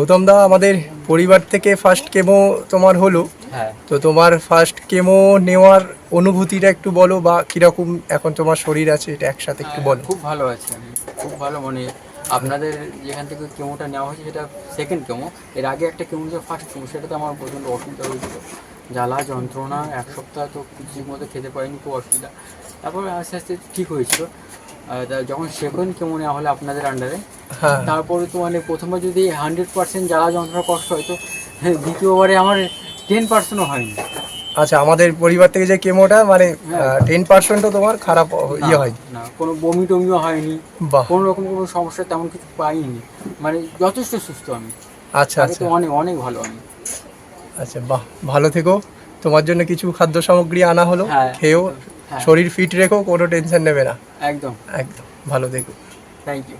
গৌতম দা, আমাদের পরিবার থেকে ফার্স্ট কেমো তোমার হলো, হ্যাঁ, তো তোমার ফার্স্ট কেমো নেওয়ার অনুভূতিটা একটু বলো, বা কিরকম এখন তোমার শরীর আছে, এটা একসাথে একটু বলো। খুব ভালো আছি আমি, খুব ভালো। মানে আপনাদের যেখান থেকে কেমোটা নেওয়া হয়েছে সেটা সেকেন্ড কেমো। এর আগে একটা কেমো যে ফার্স্ট কেমো, সেটাতে আমার প্রচণ্ড অসুবিধা হয়েছিল, জ্বালা যন্ত্রণা, 1 সপ্তাহ তো ঠিক মতো খেতে পারিনি, খুব অসুবিধা। তারপরে আস্তে আস্তে ঠিক হয়েছিল। যখন সেকেন্ড কেমো নেওয়া হলো আপনাদের আন্ডারে, হ্যাঁ, তারপরে তো মানে প্রথমবার যদি 100% জ্বালা যন্ত্রণা কষ্ট হয়, তো দ্বিতীয়বারে আমার 10%ও হয়নি। আচ্ছা, আমাদের পরিবার থেকে যে কেমোটা মানে হ্যাঁ, 10%ও তোমার খারাপ না, হয়? না, কোনো বমি টমিও হয়নি, বাহ, কোনো রকম কোনো সমস্যা তেমন কিছু পাইনি। মানে যথেষ্ট সুস্থ আমি, আচ্ছা আগে তো আচ্ছা অনেক অনেক ভালো আমি। আচ্ছা, বাহ, ভালো থেকো। তোমার জন্য কিছু খাদ্য সামগ্রী আনা হলো, হ্যাঁ, খেয়েও হ্যাঁ, শরীর ফিট রেখো, কোনো টেনশন নেবে না। একদম। একদম ভালো থেকো। Thank you.